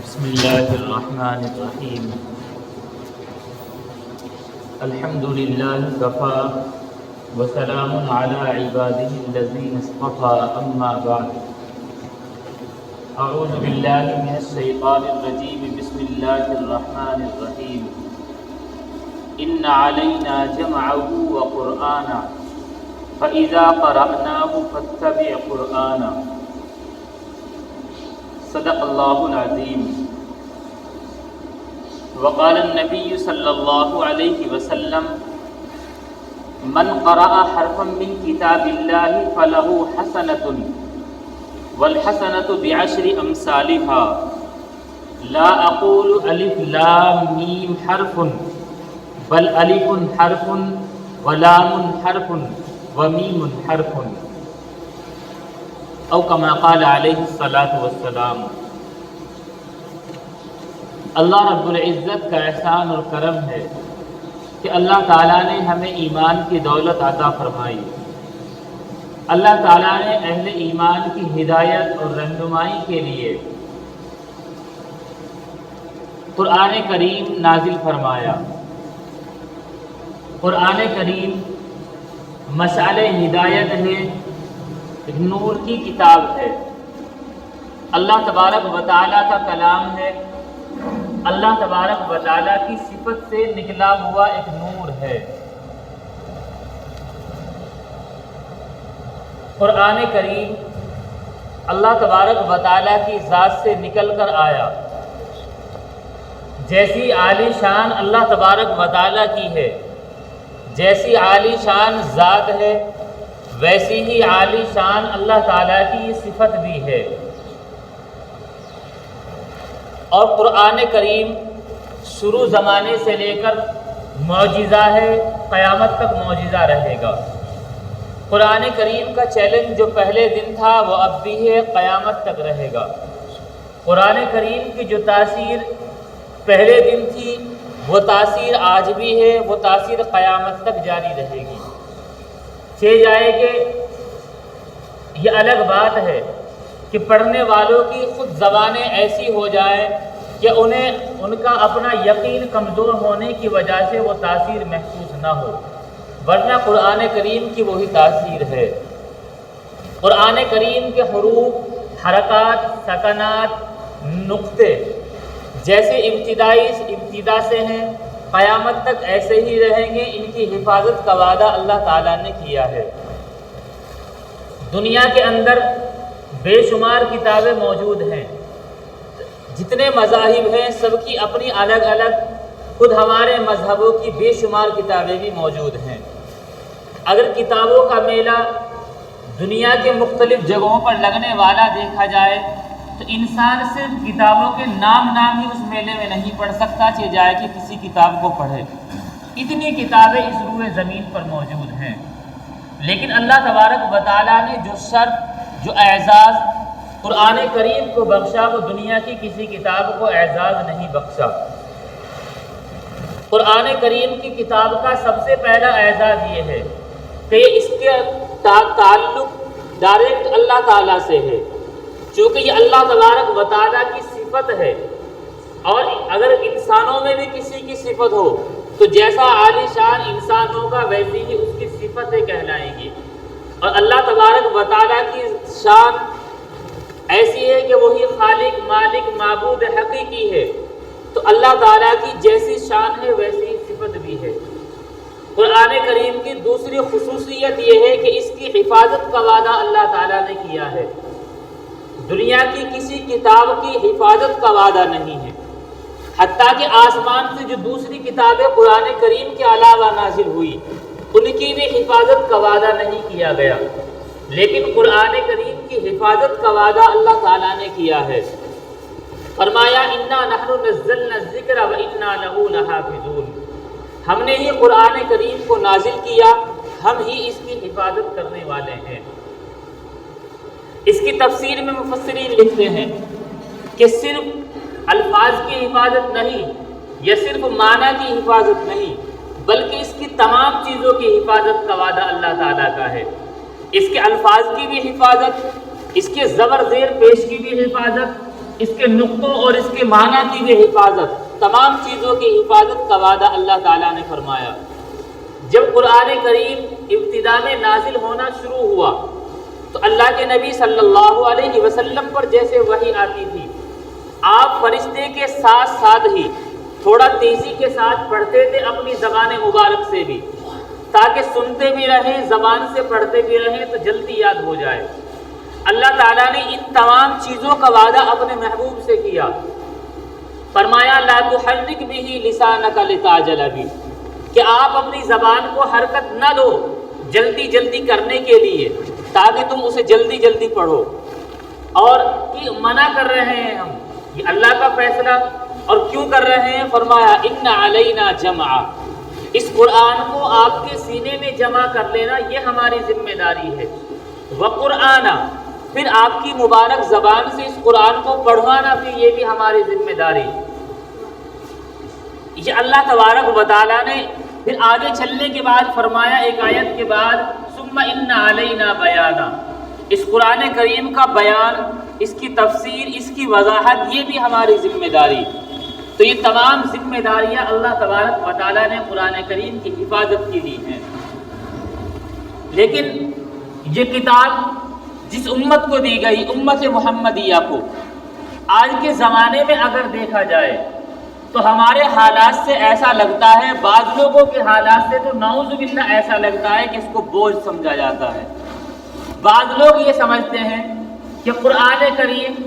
بسم الله الرحمن الرحيم. الحمد لله كفى وسلام على عباده الذين اصطفى أما بعد. أعوذ بالله من الشيطان الرجيم. بسم الله الرحمن الرحيم. إن علينا جمعه وقرآنا فإذا قرأناه فاتبع قرآنا. صدق اللہ العظیم. وقال النبی صلی اللہ علیہ وسلم من قرأ حرفا من کتاب اللہ فلہ حسنۃ والحسنۃ بعشر امثالها لا اقول الف لام میم حرف بل الف حرف ولام حرف ومیم حرف او کما قال علیہ الصلاۃ والسلام. اللہ رب العزت کا احسان اور کرم ہے کہ اللہ تعالیٰ نے ہمیں ایمان کی دولت عطا فرمائی. اللہ تعالیٰ نے اہل ایمان کی ہدایت اور رہنمائی کے لیے قرآن کریم نازل فرمایا. قرآن کریم مشعل ہدایت ہے، ایک نور کی کتاب ہے، اللہ تبارک و تعالیٰ کا کلام ہے، اللہ تبارک و تعالیٰ کی صفت سے نکلا ہوا ایک نور ہے. قرآن کریم اللہ تبارک و تعالیٰ کی ذات سے نکل کر آیا. جیسی عالی شان اللہ تبارک و تعالیٰ کی ہے، جیسی عالی شان ذات ہے، ویسی ہی عالی شان اللہ تعالیٰ کی یہ صفت بھی ہے. اور قرآن کریم شروع زمانے سے لے کر معجزہ ہے، قیامت تک معجزہ رہے گا. قرآن کریم کا چیلنج جو پہلے دن تھا وہ اب بھی ہے، قیامت تک رہے گا. قرآن کریم کی جو تاثیر پہلے دن تھی وہ تاثیر آج بھی ہے، وہ تاثیر قیامت تک جاری رہے گی. جائے کہ یہ الگ بات ہے کہ پڑھنے والوں کی خود زبانیں ایسی ہو جائیں کہ انہیں ان کا اپنا یقین کمزور ہونے کی وجہ سے وہ تاثیر محسوس نہ ہو، ورنہ قرآن کریم کی وہی تاثیر ہے. قرآن کریم کے حروف، حرکات، سکنات، نقطے جیسے ابتدا سے ہیں، قیامت تک ایسے ہی رہیں گے. ان کی حفاظت کا وعدہ اللہ تعالیٰ نے کیا ہے. دنیا کے اندر بے شمار کتابیں موجود ہیں، جتنے مذاہب ہیں سب کی اپنی الگ الگ، خود ہمارے مذہبوں کی بے شمار کتابیں بھی موجود ہیں. اگر کتابوں کا میلہ دنیا کے مختلف جگہوں پر لگنے والا دیکھا جائے تو انسان صرف کتابوں کے نام ہی اس میلے میں نہیں پڑھ سکتا، جائے کہ کسی کتاب کو پڑھے. اتنی کتابیں اس روئے زمین پر موجود ہیں. لیکن اللہ تبارک و تعالیٰ نے جو شرف، جو اعزاز قرآن کریم کو بخشا وہ دنیا کی کسی کتاب کو اعزاز نہیں بخشا. قرآن کریم کی کتاب کا سب سے پہلا اعزاز یہ ہے کہ اس کے تعلق ڈائریکٹ اللہ تعالیٰ سے ہے، چونکہ یہ اللہ تبارک و تعالیٰ کی صفت ہے. اور اگر انسانوں میں بھی کسی کی صفت ہو تو جیسا عالی شان انسان ہوگا ویسی ہی اس کی صفتیں کہلائیں گی. اور اللہ تبارک و تعالیٰ کی شان ایسی ہے کہ وہی خالق، مالک، معبود حقیقی ہے. تو اللہ تعالیٰ کی جیسی شان ہے ویسی ہی صفت بھی ہے. قرآن کریم کی دوسری خصوصیت یہ ہے کہ اس کی حفاظت کا وعدہ اللہ تعالیٰ نے کیا ہے. دنیا کی کسی کتاب کی حفاظت کا وعدہ نہیں ہے. حتیٰ کہ آسمان سے جو دوسری کتابیں قرآن کریم کے علاوہ نازل ہوئی ان کی بھی حفاظت کا وعدہ نہیں کیا گیا، لیکن قرآن کریم کی حفاظت کا وعدہ اللہ تعالیٰ نے کیا ہے. فرمایا انا نحن نزلنا الذکر وانا لہ لحافظون. ہم نے ہی قرآن کریم کو نازل کیا، ہم ہی اس کی حفاظت کرنے والے ہیں. اس کی تفسیر میں مفسرین لکھتے ہیں کہ صرف الفاظ کی حفاظت نہیں یا صرف معنی کی حفاظت نہیں، بلکہ اس کی تمام چیزوں کی حفاظت کا وعدہ اللہ تعالیٰ کا ہے. اس کے الفاظ کی بھی حفاظت، اس کے زبر زیر پیش کی بھی حفاظت، اس کے نقطوں اور اس کے معنی کی بھی حفاظت، تمام چیزوں کی حفاظت کا وعدہ اللہ تعالیٰ نے فرمایا۔ جب قرآن کریم ابتدا میں نازل ہونا شروع ہوا تو اللہ کے نبی صلی اللہ علیہ وسلم پر جیسے وحی آتی تھی، آپ فرشتے کے ساتھ ساتھ ہی تھوڑا تیزی کے ساتھ پڑھتے تھے اپنی زبان مبارک سے بھی، تاکہ سنتے بھی رہیں، زبان سے پڑھتے بھی رہیں تو جلدی یاد ہو جائے۔ اللہ تعالیٰ نے ان تمام چیزوں کا وعدہ اپنے محبوب سے کیا، فرمایا لا تحرک بہ لسانک لتعجل بہ، کہ آپ اپنی زبان کو حرکت نہ دو جلدی جلدی کرنے کے لیے تاکہ تم اسے جلدی جلدی پڑھو۔ اور کہ منع کر رہے ہیں ہم، یہ اللہ کا فیصلہ، اور کیوں کر رہے ہیں؟ فرمایا ان علینا جمع، اس قرآن کو آپ کے سینے میں جمع کر لینا یہ ہماری ذمہ داری ہے، وقرآن، پھر آپ کی مبارک زبان سے اس قرآن کو پڑھوانا بھی یہ بھی ہماری ذمہ داری۔ یہ اللہ تبارک و تعالیٰ نے پھر آگے چلنے کے بعد فرمایا ایک آیت کے بعد ثم ان علینا بیانا، اس قرآن کریم کا بیان، اس کی تفسیر، اس کی وضاحت یہ بھی ہماری ذمہ داری۔ تو یہ تمام ذمہ داریاں اللہ تبارک و تعالیٰ نے قرآن کریم کی حفاظت کی دی ہیں۔ لیکن یہ کتاب جس امت کو دی گئی، امت محمدیہ کو، آج کے زمانے میں اگر دیکھا جائے تو ہمارے حالات سے ایسا لگتا ہے، بعض لوگوں کے حالات سے تو نعوذ باللہ ایسا لگتا ہے کہ اس کو بوجھ سمجھا جاتا ہے۔ بعض لوگ یہ سمجھتے ہیں کہ قرآن کریم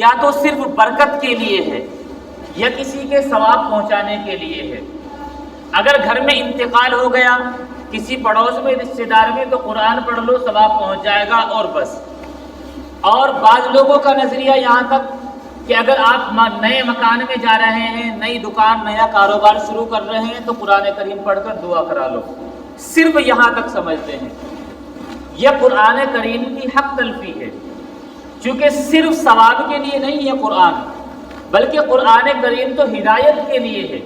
یا تو صرف برکت کے لیے ہے یا کسی کے ثواب پہنچانے کے لیے ہے۔ اگر گھر میں انتقال ہو گیا کسی پڑوس میں، رشتے دار میں، تو قرآن پڑھ لو ثواب پہنچ جائے گا اور بس۔ اور بعض لوگوں کا نظریہ یہاں تک کہ اگر آپ نئے مکان میں جا رہے ہیں، نئی دکان، نیا کاروبار شروع کر رہے ہیں تو قرآن کریم پڑھ کر دعا کرا لو، صرف یہاں تک سمجھتے ہیں۔ یہ قرآن کریم کی حق تلفی ہے، چونکہ صرف ثواب کے لیے نہیں ہے قرآن، بلکہ قرآن کریم تو ہدایت کے لیے ہے۔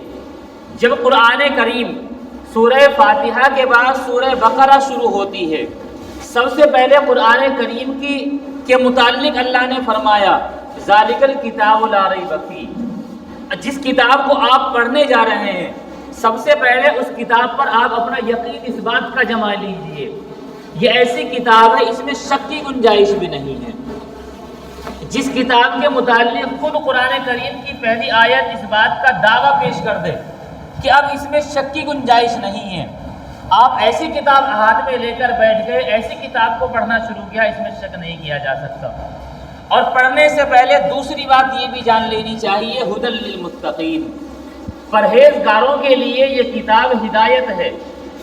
جب قرآن کریم سورہ فاتحہ کے بعد سورہ بقرہ شروع ہوتی ہے، سب سے پہلے قرآن کریم کے متعلق اللہ نے فرمایا ذالک الکتاب لا ریب فیہ، جس کتاب کو آپ پڑھنے جا رہے ہیں سب سے پہلے اس کتاب پر آپ اپنا یقین اس بات کا جما لیجئے، یہ ایسی کتاب ہے اس میں شک کی گنجائش بھی نہیں ہے۔ جس کتاب کے متعلق خود قرآن کریم کی پہلی آیت اس بات کا دعویٰ پیش کر دے کہ اب اس میں شک کی گنجائش نہیں ہے، آپ ایسی کتاب ہاتھ میں لے کر بیٹھ گئے، ایسی کتاب کو پڑھنا شروع کیا، اس میں شک نہیں کیا جا سکتا۔ اور پڑھنے سے پہلے دوسری بات یہ بھی جان لینی چاہیے، ھدی للمتقین، پرہیزگاروں کے لیے یہ کتاب ہدایت ہے،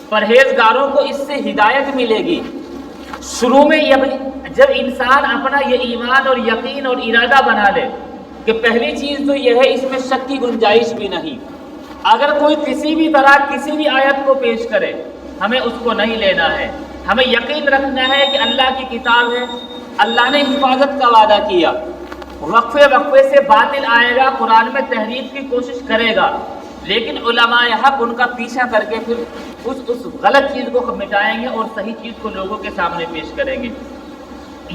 پرہیزگاروں کو اس سے ہدایت ملے گی۔ شروع میں جب انسان اپنا یہ ایمان اور یقین اور ارادہ بنا لے کہ پہلی چیز تو یہ ہے اس میں شک کی گنجائش بھی نہیں، اگر کوئی کسی بھی طرح کسی بھی آیت کو پیش کرے ہمیں اس کو نہیں لینا ہے، ہمیں یقین رکھنا ہے کہ اللہ کی کتاب ہے، اللہ نے حفاظت کا وعدہ کیا۔ وقفے وقفے سے باطل آئے گا، قرآن میں تحریف کی کوشش کرے گا، لیکن علماء حق ان کا پیچھا کر کے پھر اس غلط چیز کو مٹائیں گے اور صحیح چیز کو لوگوں کے سامنے پیش کریں گے۔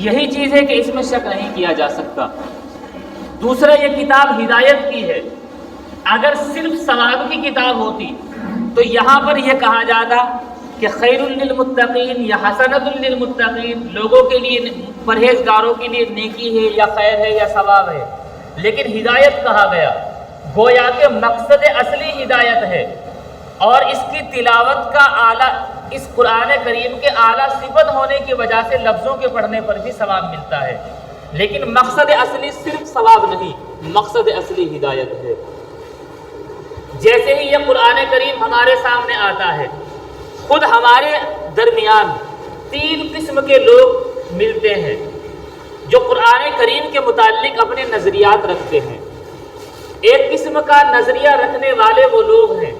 یہی چیز ہے کہ اس میں شک نہیں کیا جا سکتا۔ دوسرا، یہ کتاب ہدایت کی ہے، اگر صرف ثواب کی کتاب ہوتی تو یہاں پر یہ کہا جاتا کہ خیر للمتقین یا حسنۃ للمتقین، لوگوں کے لیے، پرہیزگاروں کے لیے نیکی ہے یا خیر ہے یا ثواب ہے، لیکن ہدایت کہا گیا، گویا کہ مقصد اصلی ہدایت ہے، اور اس کی تلاوت کا اعلیٰ، اس قرآن کریم کے اعلیٰ صفت ہونے کی وجہ سے لفظوں کے پڑھنے پر بھی ثواب ملتا ہے، لیکن مقصد اصلی صرف ثواب نہیں، مقصد اصلی ہدایت ہے۔ جیسے ہی یہ قرآن کریم ہمارے سامنے آتا ہے، خود ہمارے درمیان تین قسم کے لوگ ملتے ہیں جو قرآن کریم کے متعلق اپنے نظریات رکھتے ہیں۔ ایک قسم کا نظریہ رکھنے والے وہ لوگ ہیں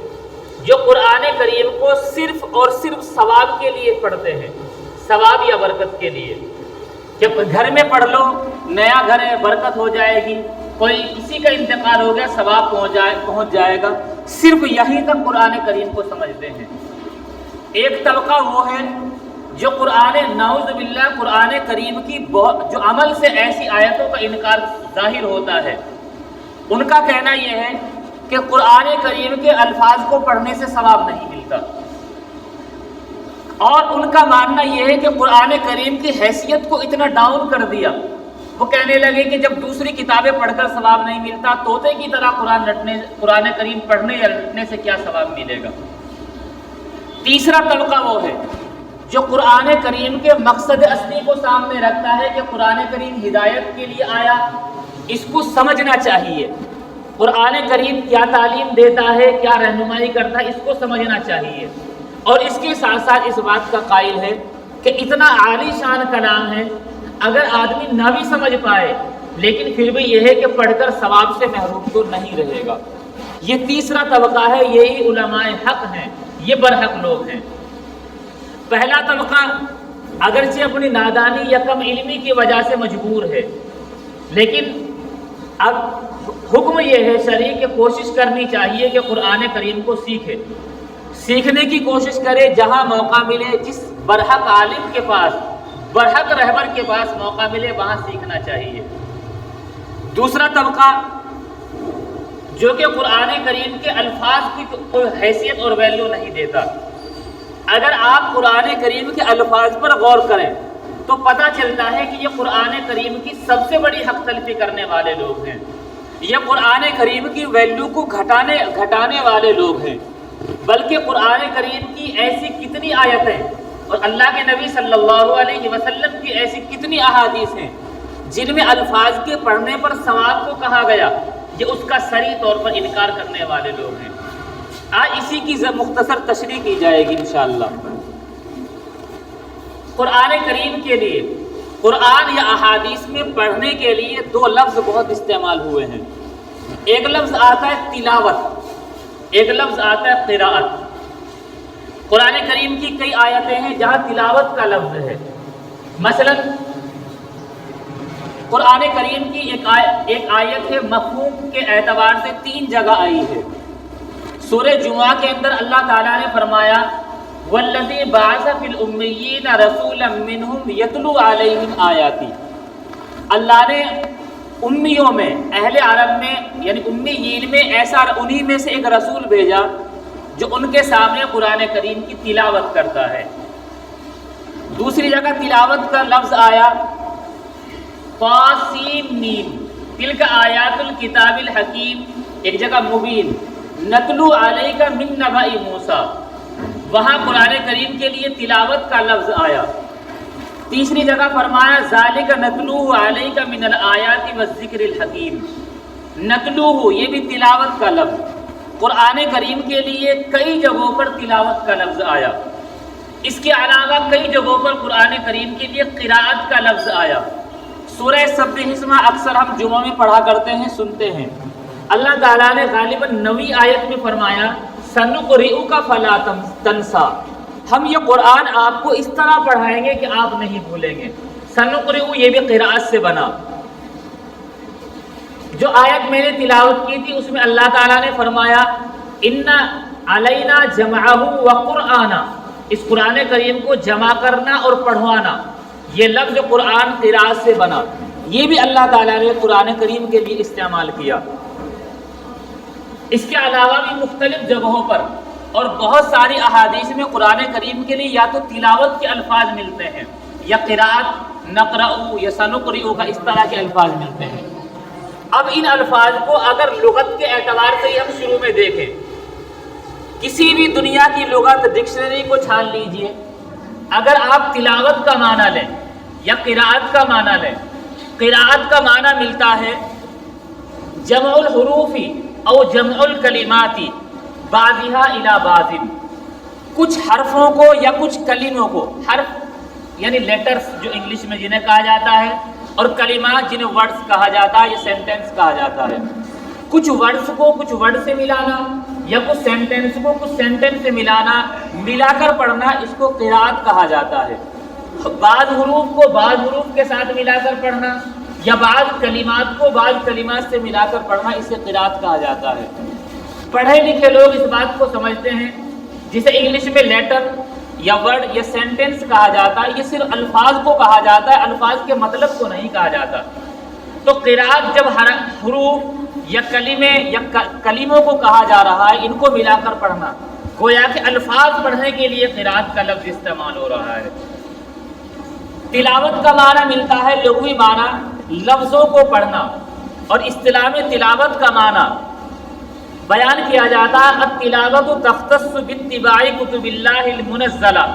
جو قرآن کریم کو صرف اور صرف ثواب کے لیے پڑھتے ہیں، ثواب یا برکت کے لیے، کہ گھر میں پڑھ لو، نیا گھر ہے، برکت ہو جائے گی، کوئی کسی کا انتقال ہو گیا ثواب پہنچ جائے گا، صرف یہیں تک قرآن کریم کو سمجھتے ہیں۔ ایک طبقہ وہ ہے جو قرآن نعوذ باللہ قرآن کریم کی جو عمل سے ایسی آیتوں کا انکار ظاہر ہوتا ہے، ان کا کہنا یہ ہے کہ قرآن کریم کے الفاظ کو پڑھنے سے ثواب نہیں ملتا، اور ان کا ماننا یہ ہے کہ قرآن کریم کی حیثیت کو اتنا ڈاؤن کر دیا، وہ کہنے لگے کہ جب دوسری کتابیں پڑھ کر ثواب نہیں ملتا، طوطے کی طرح قرآن کریم پڑھنے یا رٹنے سے کیا ثواب ملے گا۔ تیسرا طبقہ وہ ہے جو قرآن کریم کے مقصد اصلی کو سامنے رکھتا ہے کہ قرآن کریم ہدایت کے لیے آیا، اس کو سمجھنا چاہیے، قرآن کریم کیا تعلیم دیتا ہے، کیا رہنمائی کرتا ہے، اس کو سمجھنا چاہیے، اور اس کے ساتھ ساتھ اس بات کا قائل ہے کہ اتنا عالی شان کلام ہے، اگر آدمی نہ بھی سمجھ پائے لیکن پھر بھی یہ ہے کہ پڑھ کر ثواب سے محروم تو نہیں رہے گا۔ یہ تیسرا طبقہ ہے، یہی علماء حق ہیں، یہ برحق لوگ ہیں۔ پہلا طبقہ اگرچہ اپنی نادانی یا کم علمی کی وجہ سے مجبور ہے، لیکن اب حکم یہ ہے شرعی کہ کوشش کرنی چاہیے کہ قرآن کریم کو سیکھنے کی کوشش کرے، جہاں موقع ملے، جس برحق عالم کے پاس، برحق رہبر کے پاس موقع ملے وہاں سیکھنا چاہیے۔ دوسرا طبقہ جو کہ قرآن کریم کے الفاظ کی کوئی حیثیت اور ویلیو نہیں دیتا۔ اگر آپ قرآن کریم کے الفاظ پر غور کریں تو پتہ چلتا ہے کہ یہ قرآن کریم کی سب سے بڑی حق تلفی کرنے والے لوگ ہیں، یہ قرآن کریم کی ویلیو کو گھٹانے والے لوگ ہیں، بلکہ قرآن کریم کی ایسی کتنی آیتیں اور اللہ کے نبی صلی اللہ علیہ وسلم کی ایسی کتنی احادیث ہیں جن میں الفاظ کے پڑھنے پر ثواب کو کہا گیا، یہ اس کا صریح طور پر انکار کرنے والے لوگ ہیں۔ آج اسی کی مختصر تشریح کی جائے گی انشاءاللہ۔ قرآن کریم کے لیے، قرآن یا احادیث میں پڑھنے کے لیے دو لفظ بہت استعمال ہوئے ہیں، ایک لفظ آتا ہے تلاوت، ایک لفظ آتا ہے قراءت۔ قرآن کریم کی کئی آیتیں ہیں جہاں تلاوت کا لفظ ہے، مثلا قرآن کریم کی ایک آیت ہے مفہوم کے اعتبار سے 3 جگہ آئی ہے۔ سورہ جمعہ کے اندر اللہ تعالیٰ نے فرمایا وَالَّذِي بَعَثَ فِي الْأُمِّيِّينَ رَسُولًا مِّنْهُمْ يَتْلُو عَلَيْهِمْ آيَاتِهِ، اللہ نے امیوں میں، اہل عرب میں یعنی امیین میں ایسا انہی میں سے ایک رسول بھیجا جو ان کے سامنے قرآن کریم کی تلاوت کرتا ہے۔ دوسری جگہ تلاوت کا لفظ آیا طاسیم، تلک آیات الکتاب الحکیم، ایک جگہ مبین، نتلو علیک من نبأ موسیٰ، وہاں قرآن کریم کے لیے تلاوت کا لفظ آیا۔ تیسری جگہ فرمایا ذالک نتلوہ علیک من الآیات والذکر الحکیم، نتلوہ یہ بھی تلاوت کا لفظ۔ قرآن کریم کے لیے کئی جگہوں پر تلاوت کا لفظ آیا، اس کے علاوہ کئی جگہوں پر قرآن کریم کے لیے قراءت کا لفظ آیا۔ سورہ سبح اسمہ اکثر ہم جمعوں میں پڑھا کرتے ہیں، سنتے ہیں۔ اللہ تعالیٰ نے غالباً 9ویں آیت میں فرمایا سنقرئک فلا تنسیٰ، ہم یہ قرآن آپ کو اس طرح پڑھائیں گے کہ آپ نہیں بھولیں گے۔ سنقرئ یہ بھی قراءت سے بنا۔ جو آیت میں نے تلاوت کی تھی اس میں اللہ تعالیٰ نے فرمایا ان علینا جمعہ وقرآنہ، اس قرآن کریم کو جمع کرنا اور پڑھوانا، یہ لفظ قرآن قراءت سے بنا، یہ بھی اللہ تعالیٰ نے قرآن کریم کے لیے استعمال کیا۔ اس کے علاوہ بھی مختلف جگہوں پر اور بہت ساری احادیث میں قرآن کریم کے لیے یا تو تلاوت کے الفاظ ملتے ہیں یا قراءت نقرأ یا سنقرئ کا اس طرح کے الفاظ ملتے ہیں۔ اب ان الفاظ کو اگر لغت کے اعتبار سے ہی ہم شروع میں دیکھیں، کسی بھی دنیا کی لغت ڈکشنری کو چھان لیجئے، اگر آپ تلاوت کا معنی لیں یا قراءت کا معنی لیں، قراءت کا معنی ملتا ہے جمع الحروف او جمع الکلمات بعضها الی بعض، کچھ حرفوں کو یا کچھ کلموں کو، حرف یعنی لیٹرز جو انگلش میں جنہیں کہا جاتا ہے، اور کلمات جنہیں ورڈز کہا جاتا ہے یا سینٹنس کہا جاتا ہے، کچھ ورڈز کو کچھ ورڈ سے ملانا یا کچھ سینٹنس کو کچھ سینٹنس سے ملانا، ملا کر پڑھنا، اس کو قراءت کہا جاتا ہے۔ بعض حروف کو بعض حروف کے ساتھ ملا کر پڑھنا یا بعض کلمات کو بعض کلمات سے ملا کر پڑھنا، اسے قراءت کہا جاتا ہے۔ پڑھے لکھے لوگ اس بات کو سمجھتے ہیں، جسے انگلش میں لیٹر یا ورڈ یا سینٹنس کہا جاتا ہے، یہ صرف الفاظ کو کہا جاتا ہے، الفاظ کے مطلب کو نہیں کہا جاتا۔ تو قرات جب حروف یا کلمے یا کلموں کو کہا جا رہا ہے، ان کو ملا کر پڑھنا، گویا کہ الفاظ پڑھنے کے لیے قرات کا لفظ استعمال ہو رہا ہے۔ تلاوت کا معنی ملتا ہے لغوی معنی لفظوں کو پڑھنا، اور اصطلاح میں تلاوت کا معنی بیان کیا جاتا ہے التلاوت تختص باتباع کتب اللہ المنزلہ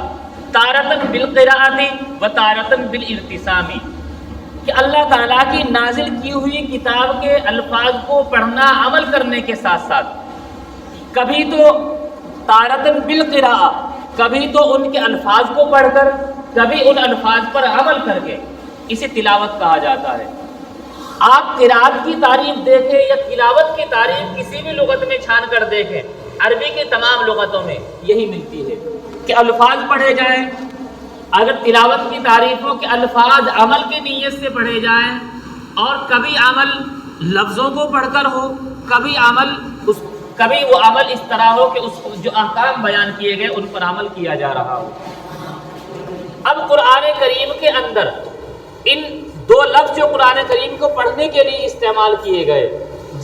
تارۃ بالقراءۃ و تارۃ بالارتسام، کہ اللہ تعالیٰ کی نازل کی ہوئی کتاب کے الفاظ کو پڑھنا عمل کرنے کے ساتھ ساتھ کبھی تو تارۃ بالقراءۃ، کبھی تو ان کے الفاظ کو پڑھ کر، کبھی ان الفاظ پر عمل کر کے، اسے تلاوت کہا جاتا ہے۔ آپ قرات کی تعریف دیکھیں یا تلاوت کی تعریف کسی بھی لغت میں چھان کر دیکھیں، عربی کی تمام لغتوں میں یہی ملتی ہے کہ الفاظ پڑھے جائیں۔ اگر تلاوت کی تعریف ہو کہ الفاظ عمل کی نیت سے پڑھے جائیں، اور کبھی عمل لفظوں کو پڑھ کر ہو، کبھی وہ عمل اس طرح ہو کہ اس جو احکام بیان کیے گئے ان پر عمل کیا جا رہا ہو۔ اب قرآن کریم کے اندر ان دو لفظ جو قرآن کریم کو پڑھنے کے لیے استعمال کیے گئے،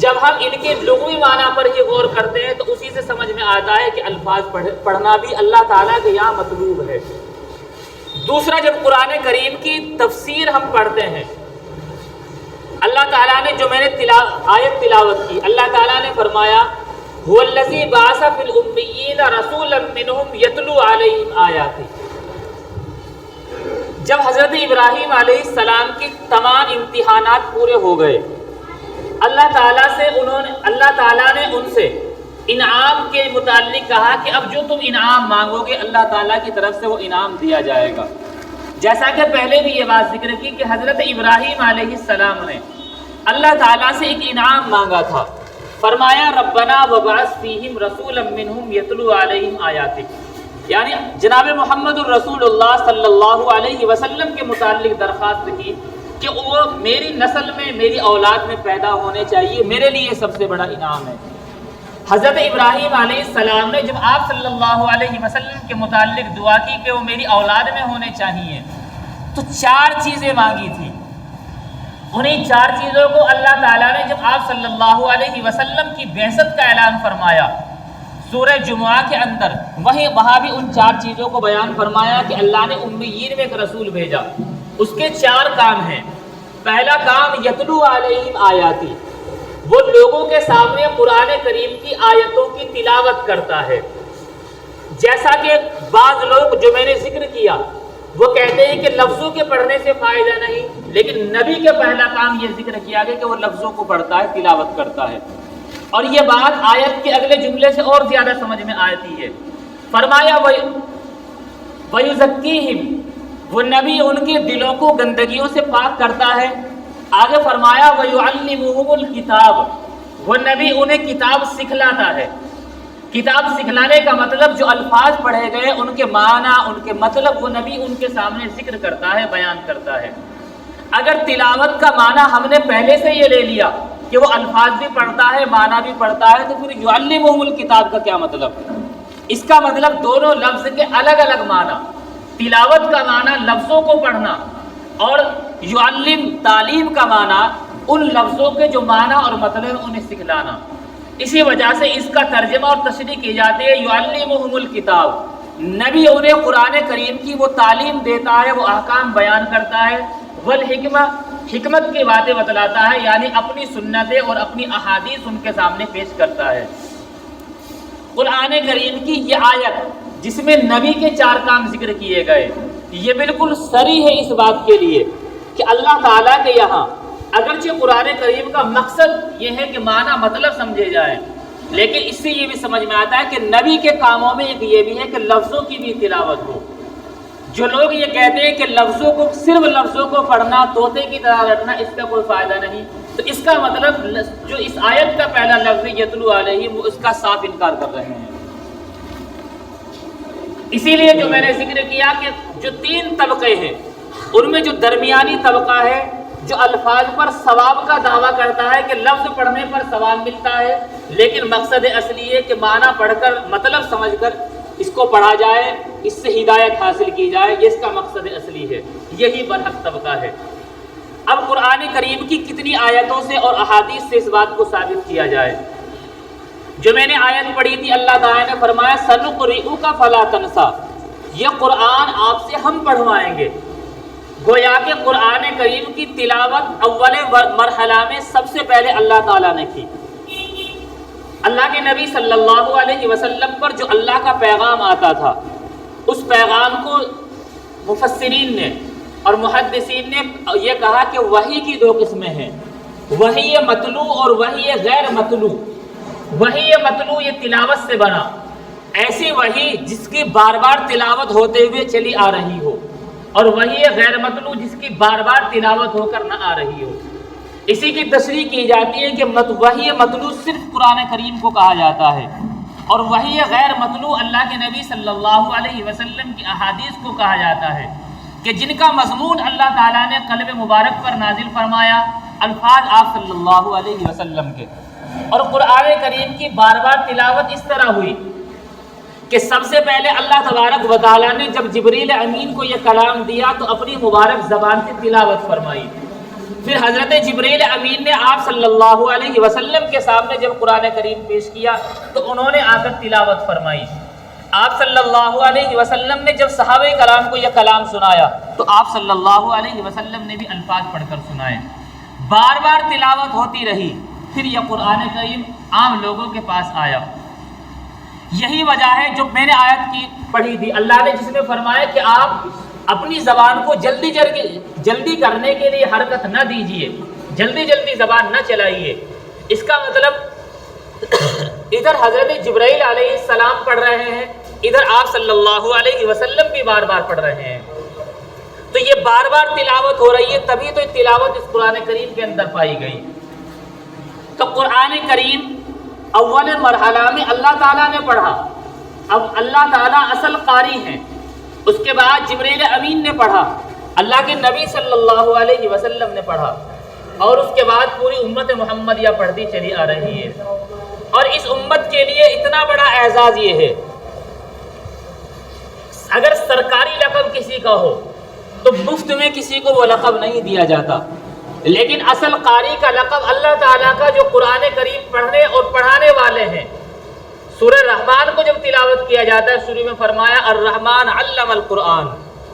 جب ہم ان کے لغوی معنی پر ہی غور کرتے ہیں تو اسی سے سمجھ میں آتا ہے کہ الفاظ پڑھنا بھی اللہ تعالیٰ کے یہاں مطلوب ہے۔ دوسرا، جب قرآن کریم کی تفسیر ہم پڑھتے ہیں، اللہ تعالیٰ نے جو میں نے آیت تلاوت کی، اللہ تعالیٰ نے فرمایا هو الذی بعث فی الامیین رسولا منہم یتلو علیہم آیاتہ۔ جب حضرت ابراہیم علیہ السلام کی تمام امتحانات پورے ہو گئے، اللہ تعالیٰ نے ان سے انعام کے متعلق کہا کہ اب جو تم انعام مانگو گے اللہ تعالیٰ کی طرف سے وہ انعام دیا جائے گا۔ جیسا کہ پہلے بھی یہ بات ذکر کی کہ حضرت ابراہیم علیہ السلام نے اللہ تعالیٰ سے ایک انعام مانگا تھا، فرمایا ربنا وبعث فیہم رسولا منہم یتلو علیہم آیاتک، یعنی جناب محمد الرسول اللہ صلی اللہ علیہ وسلم کے متعلق درخواست کی کہ وہ میری نسل میں، میری اولاد میں پیدا ہونے چاہیے، میرے لیے سب سے بڑا انعام ہے۔ حضرت ابراہیم علیہ السلام نے جب آپ صلی اللہ علیہ وسلم کے متعلق دعا کی کہ وہ میری اولاد میں ہونے چاہیے، تو 4 چیزیں مانگی تھی۔ انہیں 4 چیزوں کو اللہ تعالیٰ نے جب آپ صلی اللہ علیہ وسلم کی بعثت کا اعلان فرمایا سورہ جمعہ کے اندر، وہاں بھی ان 4 چیزوں کو بیان فرمایا کہ اللہ نے امیین میں ایک رسول بھیجا، اس کے 4 کام ہیں۔ پہلا کام یتلو علیہم آیاتی، وہ لوگوں کے سامنے قرآن کریم کی آیتوں کی تلاوت کرتا ہے۔ جیسا کہ بعض لوگ جو میں نے ذکر کیا وہ کہتے ہیں کہ لفظوں کے پڑھنے سے فائدہ نہیں، لیکن نبی کے پہلا کام یہ ذکر کیا گیا کہ وہ لفظوں کو پڑھتا ہے، تلاوت کرتا ہے، اور یہ بات آیت کے اگلے جملے سے اور زیادہ سمجھ میں آتی ہے۔ فرمایا وَيُزَكِّيهِمْ، وہ نبی ان کے دلوں کو گندگیوں سے پاک کرتا ہے۔ آگے فرمایا وَيُعَلِّمُهُمُ الْكِتَابَ، وہ نبی انہیں کتاب سکھلاتا ہے۔ کتاب سکھلانے کا مطلب جو الفاظ پڑھے گئے ان کے معنی، ان کے مطلب وہ نبی ان کے سامنے ذکر کرتا ہے، بیان کرتا ہے۔ اگر تلاوت کا معنی ہم نے پہلے سے یہ لے لیا کہ وہ الفاظ بھی پڑھتا ہے، معنی بھی پڑھتا ہے، تو پھر یعلمہم الکتاب کا کیا مطلب؟ اس کا مطلب دونوں لفظ کے الگ الگ معنی، تلاوت کا معنی لفظوں کو پڑھنا، اور یعلم تعلیم کا معنی ان لفظوں کے جو معنی اور مطلب انہیں سکھلانا۔ اسی وجہ سے اس کا ترجمہ اور تشریح کی جاتی ہے یعلمہم الکتاب، نبی انہیں قرآن کریم کی وہ تعلیم دیتا ہے، وہ احکام بیان کرتا ہے، والحکمہ، حکمت کی باتیں بتلاتا ہے، یعنی اپنی سنتیں اور اپنی احادیث ان کے سامنے پیش کرتا ہے۔ قرآن کریم کی یہ آیت جس میں نبی کے 4 کام ذکر کیے گئے، یہ بالکل صریح ہے اس بات کے لیے کہ اللہ تعالیٰ کے یہاں اگرچہ قرآن کریم کا مقصد یہ ہے کہ معنی مطلب سمجھے جائیں، لیکن اس سے یہ بھی سمجھ میں آتا ہے کہ نبی کے کاموں میں ایک یہ بھی ہے کہ لفظوں کی بھی تلاوت ہو۔ جو لوگ یہ کہتے ہیں کہ لفظوں کو، صرف لفظوں کو پڑھنا، طوطے کی طرح رٹنا، اس کا کوئی فائدہ نہیں، تو اس کا مطلب جو اس آیت کا پہلا لفظ یتلو علیہم، وہ اس کا صاف انکار کر رہے ہیں۔ اسی لیے جو میں نے ذکر کیا کہ جو 3 طبقے ہیں ان میں جو درمیانی طبقہ ہے جو الفاظ پر ثواب کا دعویٰ کرتا ہے کہ لفظ پڑھنے پر ثواب ملتا ہے، لیکن مقصد اصلی ہے کہ معنی پڑھ کر، مطلب سمجھ کر اس کو پڑھا جائے، اس سے ہدایت حاصل کی جائے، یہ اس کا مقصد اصلی ہے، یہی برحق طبقہ ہے۔ اب قرآن کریم کی کتنی آیتوں سے اور احادیث سے اس بات کو ثابت کیا جائے؟ جو میں نے آیت پڑھی تھی، اللہ تعالیٰ نے فرمایا سنقرئک فلا تنسیٰ، یہ قرآن آپ سے ہم پڑھوائیں گے۔ گویا کہ قرآن کریم کی تلاوت اول مرحلہ میں سب سے پہلے اللہ تعالیٰ نے کی۔ اللہ کے نبی صلی اللہ علیہ وسلم پر جو اللہ کا پیغام آتا تھا، اس پیغام کو مفسرین نے اور محدثین نے یہ کہا کہ وحی کی دو قسمیں ہیں، وحی مطلوع اور وحی غیر مطلوع۔ وحی مطلوع یہ تلاوت سے بنا، ایسی وحی جس کی بار بار تلاوت ہوتے ہوئے چلی آ رہی ہو، اور وحی غیر مطلوع جس کی بار بار تلاوت ہو کر نہ آ رہی ہو۔ اسی کی تشریح کی جاتی ہے کہ وحی مطلوع صرف قرآن کریم کو کہا جاتا ہے، اور وحی غیر مطلوع اللہ کے نبی صلی اللہ علیہ وسلم کی احادیث کو کہا جاتا ہے، کہ جن کا مضمون اللہ تعالیٰ نے قلب مبارک پر نازل فرمایا، الفاظ آپ صلی اللہ علیہ وسلم کے۔ اور قرآن کریم کی بار بار تلاوت اس طرح ہوئی کہ سب سے پہلے اللہ تبارک و تعالیٰ نے جب جبریل امین کو یہ کلام دیا تو اپنی مبارک زبان سے تلاوت فرمائی، پھر حضرت جبریل امین نے آپ صلی اللہ علیہ وسلم کے سامنے جب قرآن کریم پیش کیا تو انہوں نے آ کر تلاوت فرمائی۔ آپ صلی اللہ علیہ وسلم نے جب صحابہ کرام کو یہ کلام سنایا تو آپ صلی اللہ علیہ وسلم نے بھی الفاظ پڑھ کر سنائے، بار بار تلاوت ہوتی رہی، پھر یہ قرآن کریم عام لوگوں کے پاس آیا۔ یہی وجہ ہے جو میں نے آیت کی پڑھی تھی، اللہ نے جس میں فرمایا کہ آپ اپنی زبان کو جلدی کرنے کے لیے حرکت نہ دیجیے، جلدی زبان نہ چلائیے۔ اس کا مطلب ادھر حضرت جبرائیل علیہ السلام پڑھ رہے ہیں، ادھر آپ صلی اللہ علیہ وسلم بھی بار بار پڑھ رہے ہیں، تو یہ بار بار تلاوت ہو رہی ہے، تبھی تو تلاوت اس قرآن کریم کے اندر پائی گئی۔ تو قرآن کریم اول مرحلہ میں اللہ تعالیٰ نے پڑھا، اب اللہ تعالیٰ اصل قاری ہیں، اس کے بعد جبریل امین نے پڑھا، اللہ کے نبی صلی اللہ علیہ وسلم نے پڑھا، اور اس کے بعد پوری امت محمدیہ پڑھتی چلی آ رہی ہے۔ اور اس امت کے لیے اتنا بڑا اعزاز یہ ہے، اگر سرکاری لقب کسی کا ہو تو مفت میں کسی کو وہ لقب نہیں دیا جاتا، لیکن اصل قاری کا لقب اللہ تعالیٰ کا جو قرآن کریم پڑھنے اور پڑھانے والے ہیں۔ سورہ رحمان کو جب تلاوت کیا جاتا ہے، شروع میں فرمایا الرحمن علم القرآن،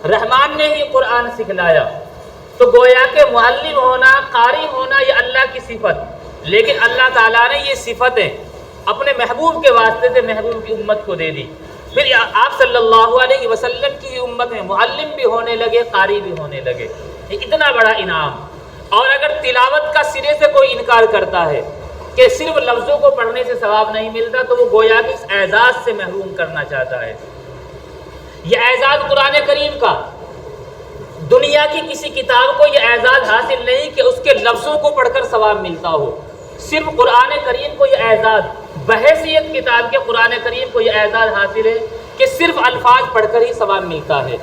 رحمان نے ہی قرآن سکھلایا، تو گویا کہ معلم ہونا، قاری ہونا یہ اللہ کی صفت، لیکن اللہ تعالیٰ نے یہ صفتیں اپنے محبوب کے واسطے سے محبوب کی امت کو دے دی۔ پھر آپ صلی اللہ علیہ وسلم کی امت میں معلم بھی ہونے لگے، قاری بھی ہونے لگے، یہ اتنا بڑا انعام۔ اور اگر تلاوت کا سرے سے کوئی انکار کرتا ہے کہ صرف لفظوں کو پڑھنے سے ثواب نہیں ملتا، تو وہ گویا کہ اس اعزاز سے محروم کرنا چاہتا ہے۔ یہ اعزاز قرآن کریم کا، دنیا کی کسی کتاب کو یہ اعزاز حاصل نہیں کہ اس کے لفظوں کو پڑھ کر ثواب ملتا ہو، صرف قرآن کریم کو یہ اعزاز، بحیثیت کتاب کے قرآن کریم کو یہ اعزاز حاصل ہے کہ صرف الفاظ پڑھ کر ہی ثواب ملتا ہے۔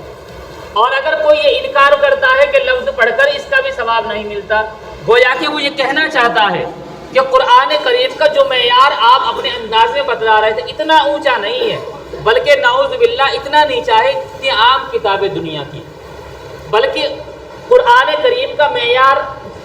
اور اگر کوئی یہ انکار کرتا ہے کہ لفظ پڑھ کر اس کا بھی ثواب نہیں ملتا، گویا کہ وہ یہ کہنا چاہتا ہے کہ قرآن کریم کا جو معیار آپ اپنے انداز میں بتلا رہے تھے اتنا اونچا نہیں ہے، بلکہ نعوذ باللہ اتنا نیچا ہے جتنی عام کتابیں دنیا کی، بلکہ قرآن کریم کا معیار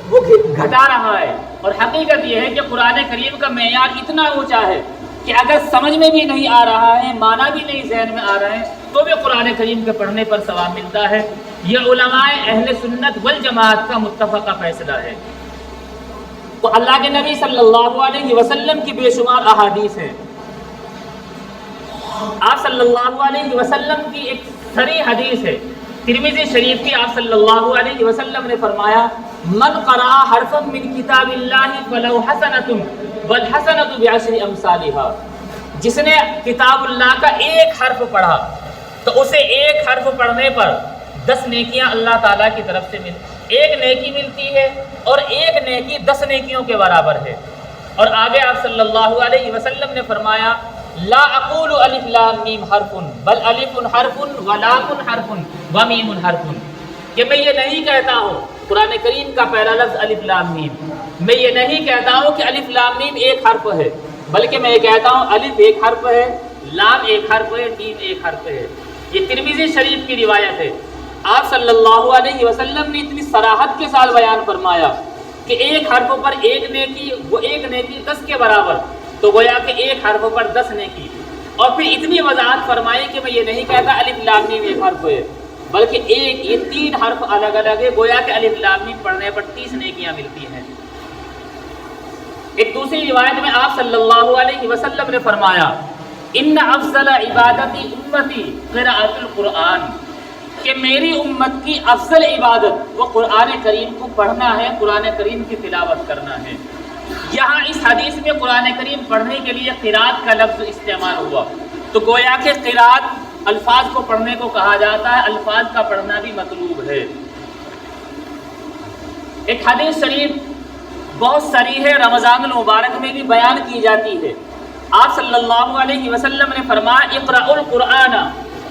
وہ گھٹا رہا ہے۔ اور حقیقت یہ ہے کہ قرآن کریم کا معیار اتنا اونچا ہے کہ اگر سمجھ میں بھی نہیں آ رہا ہے، معنی بھی نہیں ذہن میں آ رہے ہیں، تو بھی قرآن کریم کے پڑھنے پر ثواب ملتا ہے۔ یہ علماء اہل سنت والجماعت کا متفقہ فیصلہ ہے۔ تو اللہ کے نبی صلی اللہ علیہ وسلم کی بے شمار احادیث ہیں۔ آپ صلی اللہ علیہ وسلم کی ایک صریح حدیث ہے، ترمذی شریف کی، آپ صلی اللہ علیہ وسلم نے فرمایا من قرأ حرفا من کتاب اللہ فلو حسنۃ والحسنۃ بعشر امثالها، جس نے کتاب اللہ کا ایک حرف پڑھا تو اسے ایک حرف پڑھنے پر 10 نیکیاں اللہ تعالیٰ کی طرف سے ایک نیکی ملتی ہے، اور ایک نیکی 10 نیکیوں کے برابر ہے۔ اور آگے آپ صلی اللہ علیہ وسلم نے فرمایا لا اقول الف لام میم حرف بل الف حرف ولام حرف ومیم حرف، کہ میں یہ نہیں کہتا ہوں قرآن کریم کا پہلا لفظ الف لام میم، میں یہ نہیں کہتا ہوں کہ الف لام میم ایک حرف ہے، بلکہ میں یہ کہتا ہوں الف ایک حرف ہے، لام ایک حرف ہے، میم ایک حرف ہے۔ یہ ترمذی شریف کی روایت ہے۔ آپ صلی اللہ علیہ وسلم نے اتنی صراحت کے ساتھ بیان فرمایا کہ ایک حرف پر ایک نیکی، وہ ایک نیکی 10 کے برابر، تو گویا کہ ایک حرف پر 10 نیکی۔ اور پھر اتنی وضاحت فرمائی کہ میں یہ نہیں کہتا الف لام میم ایک حرف ہے، بلکہ یہ 3 حرف الگ الگ ہے، گویا کہ الف لام میم پڑھنے پر 30 نیکیاں ملتی ہیں۔ ایک دوسری روایت میں آپ صلی اللہ علیہ وسلم نے فرمایا ان افضل عبادتی امتی قراءۃ القرآن، کہ میری امت کی افضل عبادت وہ قرآن کریم کو پڑھنا ہے، قرآن کریم کی تلاوت کرنا ہے۔ یہاں اس حدیث میں قرآن کریم پڑھنے کے لیے قراءت کا لفظ استعمال ہوا، تو گویا کہ قراءت الفاظ کو پڑھنے کو کہا جاتا ہے، الفاظ کا پڑھنا بھی مطلوب ہے۔ ایک حدیث شریف بہت صریح ہے، رمضان المبارک میں بھی بیان کی جاتی ہے۔ آپ صلی اللہ علیہ وسلم نے فرمایا اقرأوا القرآن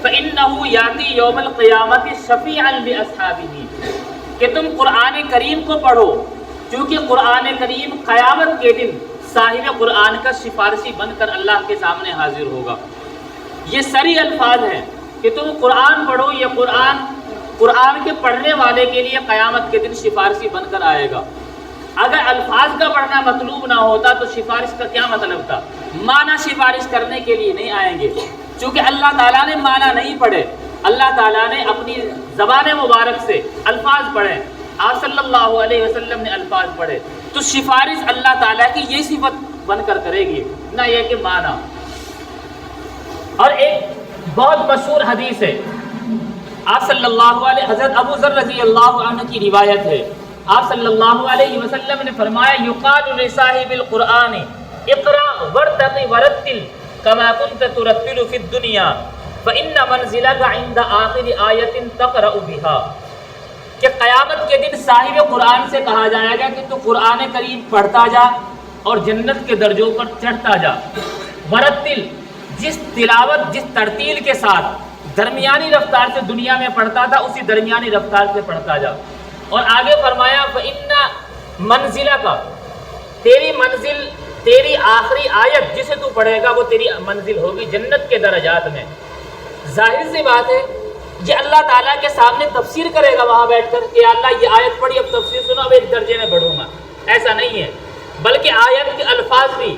فإنه یاتی یوم القیامت شفیعا لأصحابہ، کہ تم قرآن کریم کو پڑھو کیونکہ قرآن کریم قیامت کے دن صاحب قرآن کا سفارشی بن کر اللہ کے سامنے حاضر ہوگا۔ یہ صریح الفاظ ہیں کہ تم قرآن پڑھو، یہ قرآن کے پڑھنے والے کے لیے قیامت کے دن سفارشی بن کر آئے گا۔ اگر الفاظ کا پڑھنا مطلوب نہ ہوتا تو سفارش کا کیا مطلب تھا؟ معنی سفارش کرنے کے لیے نہیں آئیں گے، چونکہ اللہ تعالیٰ نے معنی نہیں پڑھے، اللہ تعالیٰ نے اپنی زبان مبارک سے الفاظ پڑھے، آپ صلی اللہ علیہ وسلم نے الفاظ پڑھے، تو سفارش اللہ تعالیٰ کی یہ صفت بن کر کرے گی، نہ یہ کہ معنی۔ اور ایک بہت مشہور حدیث ہے، آپ صلی اللہ علیہ حضرت ابو ذر رضی اللہ عنہ کی روایت ہے، آپ صلی اللہ علیہ وسلم نے فرمایا یقال لصاحب القرآن اقرأ ورتق ورتل کما کنت ترتل فی الدنیا فإن منزلک عند آخر آیت تقرأ بها، کہ قیامت کے دن صاحب قرآن سے کہا جائے گا کہ تو قرآن کریم پڑھتا جا اور جنت کے درجوں پر چڑھتا جا۔ ورتل، جس تلاوت جس ترتیل کے ساتھ درمیانی رفتار سے دنیا میں پڑھتا تھا اسی درمیانی رفتار سے پڑھتا جا۔ اور آگے فرمایا فَإِنَّ مَنزِلَكَ، تیری منزل، تیری آخری آیت جسے تو پڑھے گا وہ تیری منزل ہوگی جنت کے درجات میں۔ ظاہر سی بات ہے یہ اللہ تعالیٰ کے سامنے تفسیر کرے گا وہاں بیٹھ کر کہ اللہ یہ آیت پڑھی، اب تفسیر سنو، اب ایک درجے میں بڑھوں گا، ایسا نہیں ہے، بلکہ آیت کے الفاظ بھی،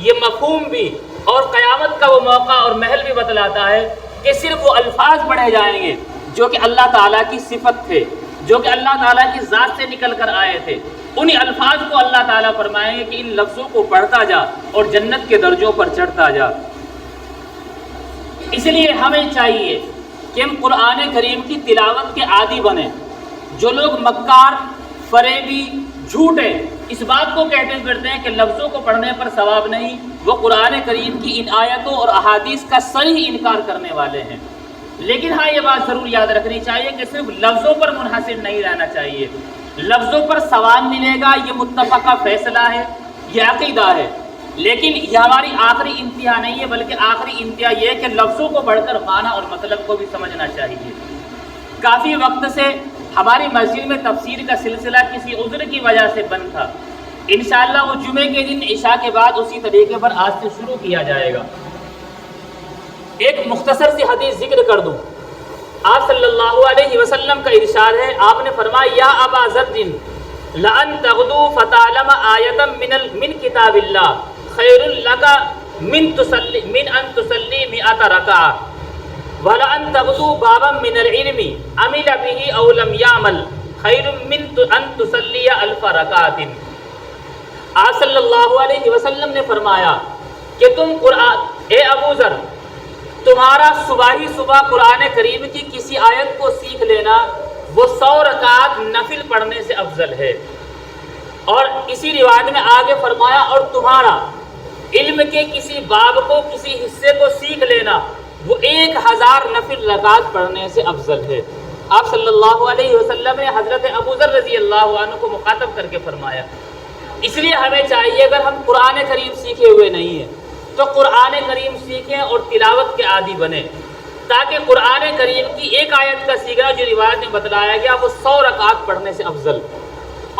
یہ مفہوم بھی، اور قیامت کا وہ موقع اور محل بھی بتلاتا ہے کہ صرف وہ الفاظ پڑھے جائیں گے جو کہ اللہ تعالیٰ کی صفت تھے، جو کہ اللہ تعالیٰ کی ذات سے نکل کر آئے تھے، انہی الفاظ کو اللہ تعالیٰ فرمائیں گے کہ ان لفظوں کو پڑھتا جا اور جنت کے درجوں پر چڑھتا جا۔ اس لیے ہمیں چاہیے کہ ہم قرآن کریم کی تلاوت کے عادی بنیں۔ جو لوگ مکار، فریبی، جھوٹے اس بات کو کہتے پھرتے ہیں کہ لفظوں کو پڑھنے پر ثواب نہیں، وہ قرآن کریم کی ان آیتوں اور احادیث کا صریح انکار کرنے والے ہیں۔ لیکن ہاں یہ بات ضرور یاد رکھنی چاہیے کہ صرف لفظوں پر منحصر نہیں رہنا چاہیے، لفظوں پر ثواب ملے گا یہ متفقہ فیصلہ ہے، یہ عقیدہ ہے، لیکن یہ ہماری آخری انتہا نہیں ہے، بلکہ آخری انتہا یہ ہے کہ لفظوں کو بڑھ کر معنی اور مطلب کو بھی سمجھنا چاہیے۔ کافی وقت سے ہماری مسجد میں تفسیر کا سلسلہ کسی عذر کی وجہ سے بند تھا، انشاءاللہ وہ جمعے کے دن عشاء کے بعد اسی طریقے پر آج سے شروع کیا جائے گا۔ ایک مختصر سی حدیث ذکر کر دوں، آپ صلی اللہ علیہ وسلم کا ارشاد ہے، آپ نے فرمایا یا ابا ذر لأن تغدو فتعلم آیتا من کتاب اللہ خیر لک من ان تصلی 100 رکعہ ولأن تغدو بابا من العلم عمل به او لم يعمل خیر من ان تصلی 1000 رکعۃ۔ آپ صلی اللہ علیہ وسلم نے فرمایا کہ تم قرآن، اے ابو ذر، تمہارا صبح ہی صبح قرآن کریم کی کسی آیت کو سیکھ لینا وہ 100 رکعات نفل پڑھنے سے افضل ہے۔ اور اسی روایت میں آگے فرمایا اور تمہارا علم کے کسی باب کو، کسی حصے کو سیکھ لینا وہ 1000 نفل رکعات پڑھنے سے افضل ہے۔ آپ صلی اللہ علیہ وسلم نے حضرت ابو ذر رضی اللہ عنہ کو مخاطب کر کے فرمایا۔ اس لیے ہمیں چاہیے اگر ہم قرآن کریم سیکھے ہوئے نہیں ہیں تو قرآن کریم سیکھیں اور تلاوت کے عادی بنیں، تاکہ قرآن کریم کی ایک آیت کا سیکھنا جو روایت میں بتلایا گیا وہ 100 رکعات پڑھنے سے افضل،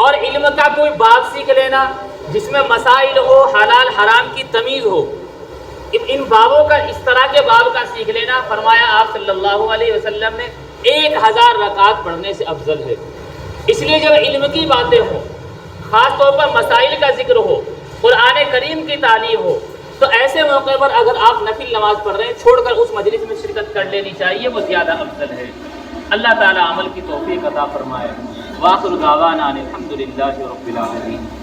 اور علم کا کوئی باب سیکھ لینا جس میں مسائل ہو، حلال حرام کی تمیز ہو، ان بابوں کا اس طرح کے باب کا سیکھ لینا، فرمایا آپ صلی اللہ علیہ وسلم نے 1000 رکعت پڑھنے سے افضل ہے۔ اس لیے جب علم کی باتیں ہوں، خاص طور پر مسائل کا ذکر ہو، قرآن کریم کی تعلیم ہو، تو ایسے موقع پر اگر آپ نفل نماز پڑھ رہے ہیں چھوڑ کر اس مجلس میں شرکت کر لینی چاہیے، وہ زیادہ افضل ہے۔ اللہ تعالی عمل کی توفیق عطا فرمائے۔ وآخر دعوانا الحمد للہ رب العالمین۔